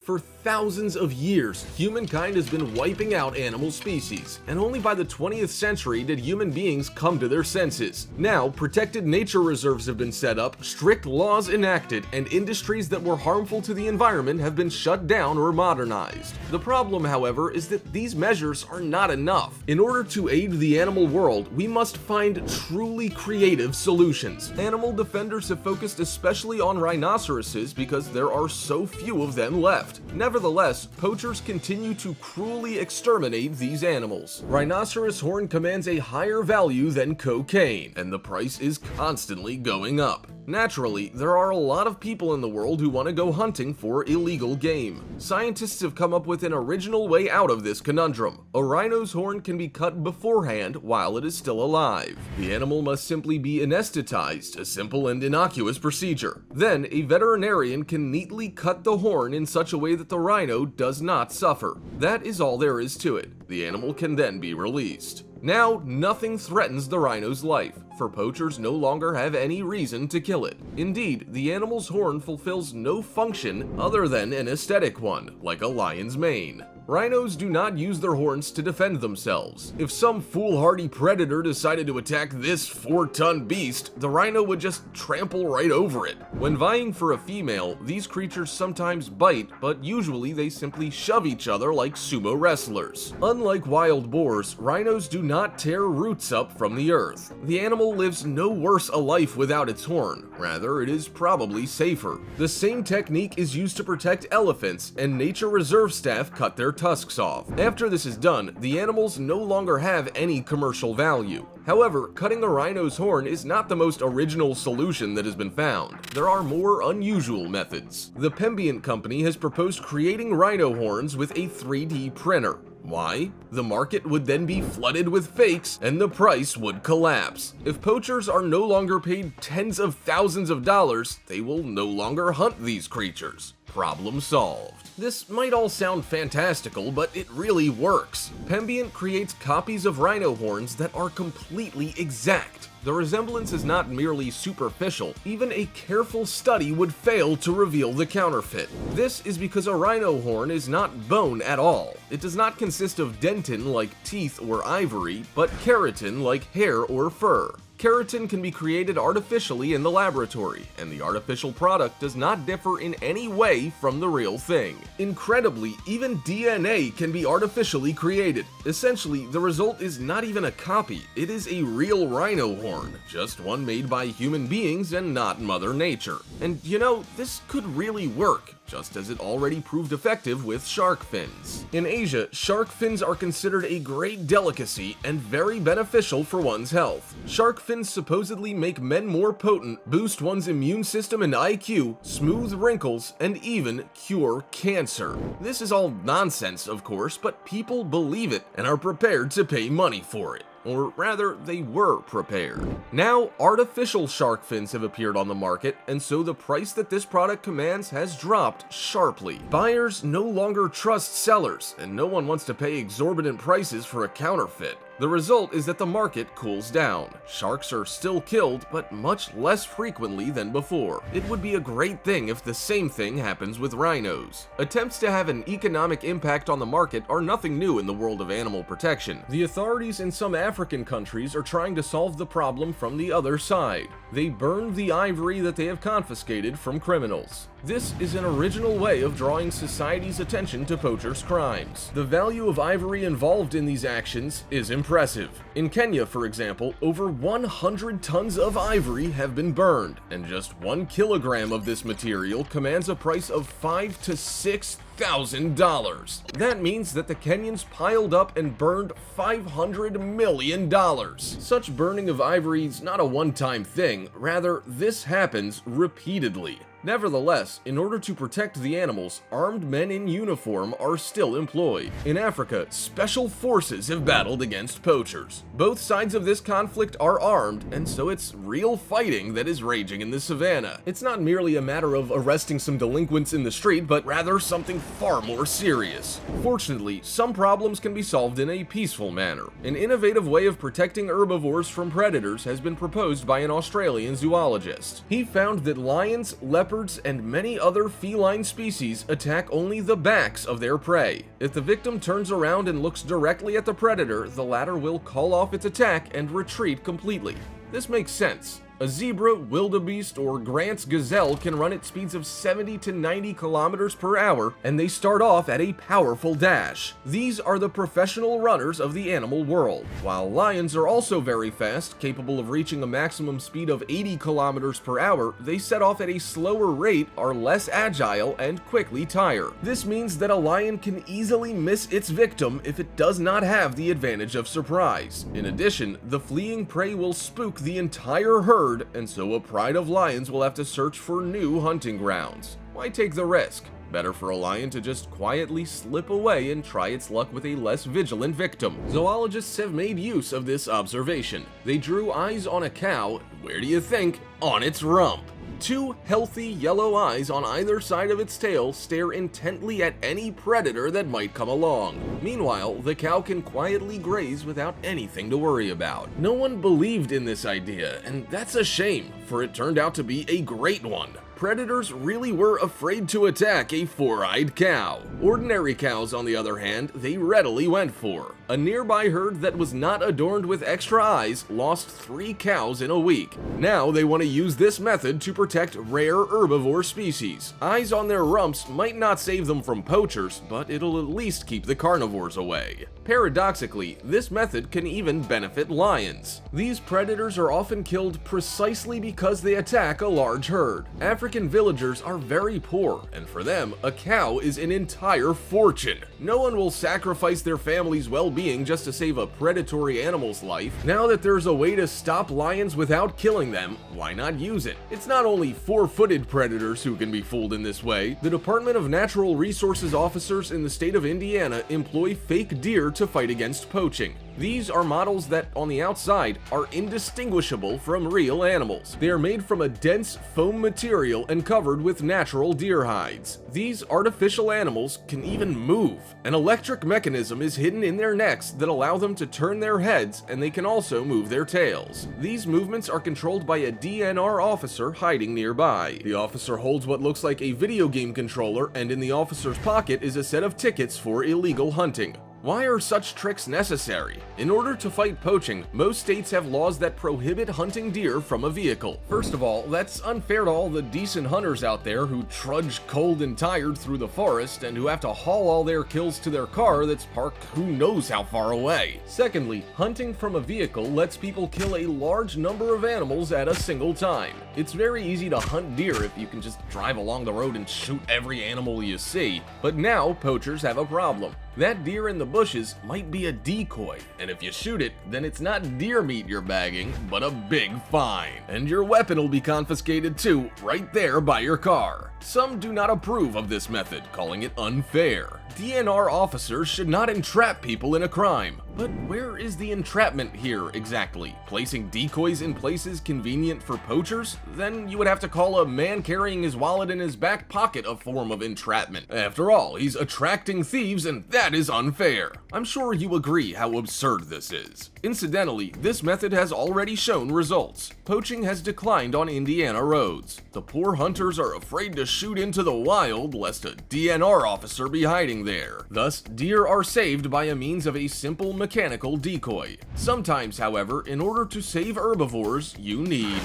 For thousands of years, humankind has been wiping out animal species, and only by the 20th century did human beings come to their senses. Now, protected nature reserves have been set up, strict laws enacted, and industries that were harmful to the environment have been shut down or modernized. The problem, however, is that these measures are not enough. In order to aid the animal world, we must find truly creative solutions. Animal defenders have focused especially on rhinoceroses because there are so few of them left. Nevertheless, poachers continue to cruelly exterminate these animals. Rhinoceros horn commands a higher value than cocaine, and the price is constantly going up. Naturally, there are a lot of people in the world who want to go hunting for illegal game. Scientists have come up with an original way out of this conundrum. A rhino's horn can be cut beforehand while it is still alive. The animal must simply be anesthetized, a simple and innocuous procedure. Then, a veterinarian can neatly cut the horn in such a way that the rhino does not suffer. That is all there is to it. The animal can then be released. Now, nothing threatens the rhino's life, for poachers no longer have any reason to kill it. Indeed, the animal's horn fulfills no function other than an aesthetic one, like a lion's mane. Rhinos do not use their horns to defend themselves. If some foolhardy predator decided to attack this 4-ton beast, the rhino would just trample right over it. When vying for a female, these creatures sometimes bite, but usually they simply shove each other like sumo wrestlers. Unlike wild boars, rhinos do not tear roots up from the earth. The animal lives no worse a life without its horn. Rather, it is probably safer. The same technique is used to protect elephants, and nature reserve staff cut their tusks off. After this is done, the animals no longer have any commercial value. However, cutting a rhino's horn is not the most original solution that has been found. There are more unusual methods. The Pembient Company has proposed creating rhino horns with a 3D printer. Why? The market would then be flooded with fakes and the price would collapse. If poachers are no longer paid tens of thousands of dollars, they will no longer hunt these creatures. Problem solved. This might all sound fantastical, but it really works. Pembient creates copies of rhino horns that are completely exact. The resemblance is not merely superficial. Even a careful study would fail to reveal the counterfeit. This is because a rhino horn is not bone at all. It does not consist of dentin like teeth or ivory, but keratin like hair or fur. Keratin can be created artificially in the laboratory, and the artificial product does not differ in any way from the real thing. Incredibly, even DNA can be artificially created. Essentially, the result is not even a copy, it is a real rhino horn, just one made by human beings and not Mother Nature. And you know, this could really work, just as it already proved effective with shark fins. In Asia, shark fins are considered a great delicacy and very beneficial for one's health. Shark fins supposedly make men more potent, boost one's immune system and IQ, smooth wrinkles, and even cure cancer. This is all nonsense, of course, but people believe it and are prepared to pay money for it. Or rather, they were prepared. Now, artificial shark fins have appeared on the market, and so the price that this product commands has dropped sharply. Buyers no longer trust sellers, and no one wants to pay exorbitant prices for a counterfeit. The result is that the market cools down. Sharks are still killed, but much less frequently than before. It would be a great thing if the same thing happens with rhinos. Attempts to have an economic impact on the market are nothing new in the world of animal protection. The authorities in some African countries are trying to solve the problem from the other side. They burn the ivory that they have confiscated from criminals. This is an original way of drawing society's attention to poachers' crimes. The value of ivory involved in these actions is impressive. In Kenya, for example, over 100 tons of ivory have been burned, and just 1 kilogram of this material commands a price of $5,000 to $6,000. That means that the Kenyans piled up and burned $500 million. Such burning of ivory is not a one-time thing, rather, this happens repeatedly. Nevertheless, in order to protect the animals, armed men in uniform are still employed. In Africa, special forces have battled against poachers. Both sides of this conflict are armed, and so it's real fighting that is raging in the savannah. It's not merely a matter of arresting some delinquents in the street, but rather something far more serious. Fortunately, some problems can be solved in a peaceful manner. An innovative way of protecting herbivores from predators has been proposed by an Australian zoologist. He found that lions, leopards, leopards, and many other feline species attack only the backs of their prey. If the victim turns around and looks directly at the predator, the latter will call off its attack and retreat completely. This makes sense. A zebra, wildebeest, or Grant's gazelle can run at speeds of 70 to 90 kilometers per hour, and they start off at a powerful dash. These are the professional runners of the animal world. While lions are also very fast, capable of reaching a maximum speed of 80 kilometers per hour, they set off at a slower rate, are less agile, and quickly tire. This means that a lion can easily miss its victim if it does not have the advantage of surprise. In addition, the fleeing prey will spook the entire herd, and so a pride of lions will have to search for new hunting grounds. Why take the risk? Better for a lion to just quietly slip away and try its luck with a less vigilant victim. Zoologists have made use of this observation. They drew eyes on a cow, where do you think? On its rump. Two healthy yellow eyes on either side of its tail stare intently at any predator that might come along. Meanwhile, the cow can quietly graze without anything to worry about. No one believed in this idea, and that's a shame, for it turned out to be a great one. Predators really were afraid to attack a four-eyed cow. Ordinary cows, on the other hand, they readily went for. A nearby herd that was not adorned with extra eyes lost 3 cows in a week. Now they want to use this method to protect rare herbivore species. Eyes on their rumps might not save them from poachers, but it'll at least keep the carnivores away. Paradoxically, this method can even benefit lions. These predators are often killed precisely because they attack a large herd. African villagers are very poor, and for them, a cow is an entire fortune. No one will sacrifice their family's well-being just to save a predatory animal's life. Now that there's a way to stop lions without killing them, why not use it? It's not only four-footed predators who can be fooled in this way. The Department of Natural Resources officers in the state of Indiana employ fake deer to fight against poaching. These are models that, on the outside, are indistinguishable from real animals. They are made from a dense foam material and covered with natural deer hides. These artificial animals can even move. An electric mechanism is hidden in their necks that allow them to turn their heads, and they can also move their tails. These movements are controlled by a DNR officer hiding nearby. The officer holds what looks like a video game controller, and in the officer's pocket is a set of tickets for illegal hunting. Why are such tricks necessary? In order to fight poaching, most states have laws that prohibit hunting deer from a vehicle. First of all, that's unfair to all the decent hunters out there who trudge cold and tired through the forest and who have to haul all their kills to their car that's parked who knows how far away. Secondly, hunting from a vehicle lets people kill a large number of animals at a single time. It's very easy to hunt deer if you can just drive along the road and shoot every animal you see, but now poachers have a problem. That deer in the bushes might be a decoy, and if you shoot it, then it's not deer meat you're bagging, but a big fine. And your weapon will be confiscated too, right there by your car. Some do not approve of this method, calling it unfair. DNR officers should not entrap people in a crime. But where is the entrapment here exactly? Placing decoys in places convenient for poachers? Then you would have to call a man carrying his wallet in his back pocket a form of entrapment. After all, he's attracting thieves, and that is unfair. I'm sure you agree how absurd this is. Incidentally, this method has already shown results. Poaching has declined on Indiana roads. The poor hunters are afraid to shoot into the wild lest a DNR officer be hiding there. Thus, deer are saved by a means of a simple mechanical decoy. Sometimes, however, in order to save herbivores, you need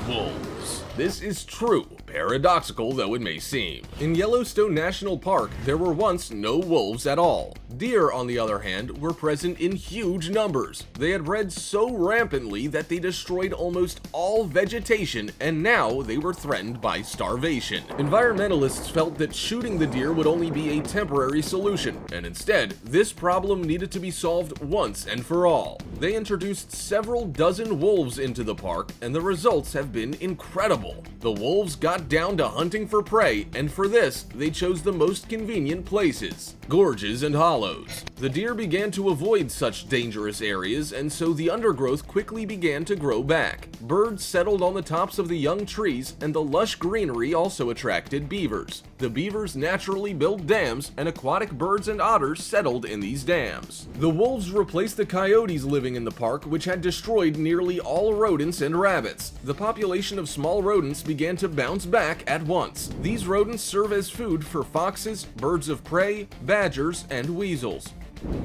wolves. This is true, paradoxical though it may seem. In Yellowstone National Park, there were once no wolves at all. Deer, on the other hand, were present in huge numbers. They had bred so rampantly that they destroyed almost all vegetation, and now they were threatened by starvation. Environmentalists felt that shooting the deer would only be a temporary solution, and instead, this problem needed to be solved once and for all. They introduced several dozen wolves into the park, and the results have been incredible. The wolves got down to hunting for prey, and for this, they chose the most convenient places: gorges and hollows. The deer began to avoid such dangerous areas, and so the undergrowth quickly began to grow back. Birds settled on the tops of the young trees, and the lush greenery also attracted beavers. The beavers naturally built dams, and aquatic birds and otters settled in these dams. The wolves replaced the coyotes living in the park, which had destroyed nearly all rodents and rabbits. The population of small rodents began to bounce back at once. These rodents serve as food for foxes, birds of prey, badgers, and weasels.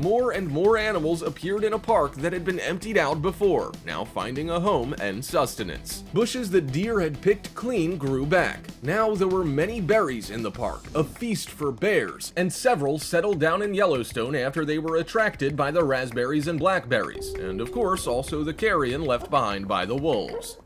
More and more animals appeared in a park that had been emptied out before, now finding a home and sustenance. Bushes that deer had picked clean grew back. Now there were many berries in the park, a feast for bears, and several settled down in Yellowstone after they were attracted by the raspberries and blackberries, and of course also the carrion left behind by the wolves.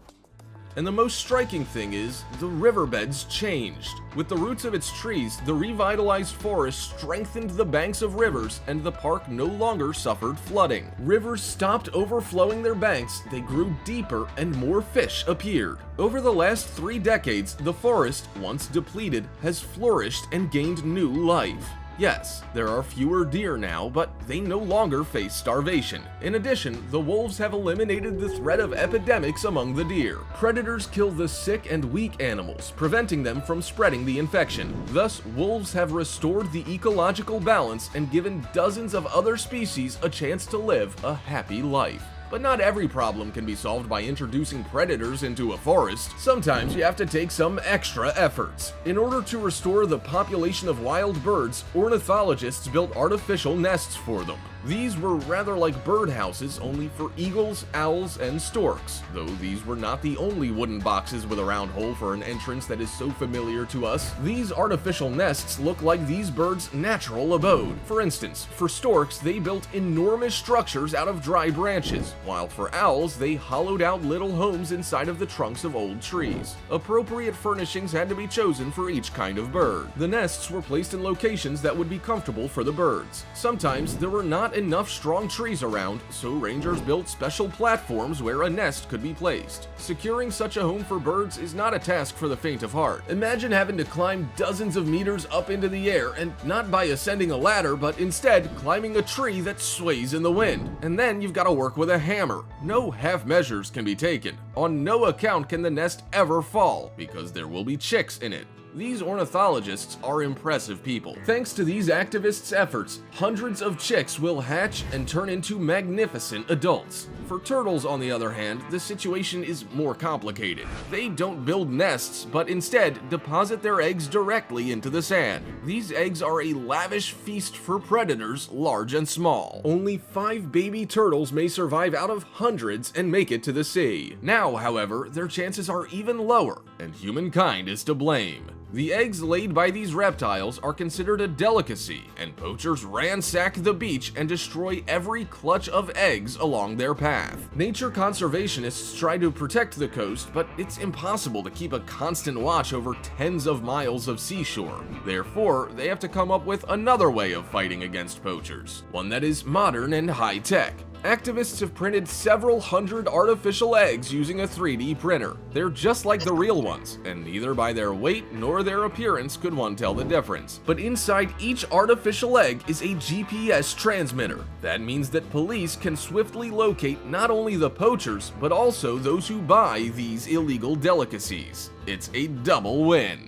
And the most striking thing is, the riverbeds changed. With the roots of its trees, the revitalized forest strengthened the banks of rivers, and the park no longer suffered flooding. Rivers stopped overflowing their banks, they grew deeper, and more fish appeared. Over the last 3 decades, the forest, once depleted, has flourished and gained new life. Yes, there are fewer deer now, but they no longer face starvation. In addition, the wolves have eliminated the threat of epidemics among the deer. Predators kill the sick and weak animals, preventing them from spreading the infection. Thus, wolves have restored the ecological balance and given dozens of other species a chance to live a happy life. But not every problem can be solved by introducing predators into a forest. Sometimes you have to take some extra efforts. In order to restore the population of wild birds, ornithologists built artificial nests for them. These were rather like birdhouses, only for eagles, owls, and storks, though these were not the only wooden boxes with a round hole for an entrance that is so familiar to us. These artificial nests look like these birds' natural abode. For instance, for storks, they built enormous structures out of dry branches, while for owls, they hollowed out little homes inside of the trunks of old trees. Appropriate furnishings had to be chosen for each kind of bird. The nests were placed in locations that would be comfortable for the birds. Sometimes there were not enough strong trees around, so rangers built special platforms where a nest could be placed. Securing such a home for birds is not a task for the faint of heart. Imagine having to climb dozens of meters up into the air, and not by ascending a ladder, but instead climbing a tree that sways in the wind. And then you've got to work with a hammer. No half measures can be taken. On no account can the nest ever fall, because there will be chicks in it. These ornithologists are impressive people. Thanks to these activists' efforts, hundreds of chicks will hatch and turn into magnificent adults. For turtles, on the other hand, the situation is more complicated. They don't build nests, but instead deposit their eggs directly into the sand. These eggs are a lavish feast for predators, large and small. Only 5 baby turtles may survive out of hundreds and make it to the sea. Now, however, their chances are even lower, and humankind is to blame. The eggs laid by these reptiles are considered a delicacy, and poachers ransack the beach and destroy every clutch of eggs along their path. Nature conservationists try to protect the coast, but it's impossible to keep a constant watch over tens of miles of seashore. Therefore, they have to come up with another way of fighting against poachers, one that is modern and high-tech. Activists have printed several hundred artificial eggs using a 3D printer. They're just like the real ones, and neither by their weight nor their appearance could one tell the difference. But inside each artificial egg is a GPS transmitter. That means that police can swiftly locate not only the poachers, but also those who buy these illegal delicacies. It's a double win.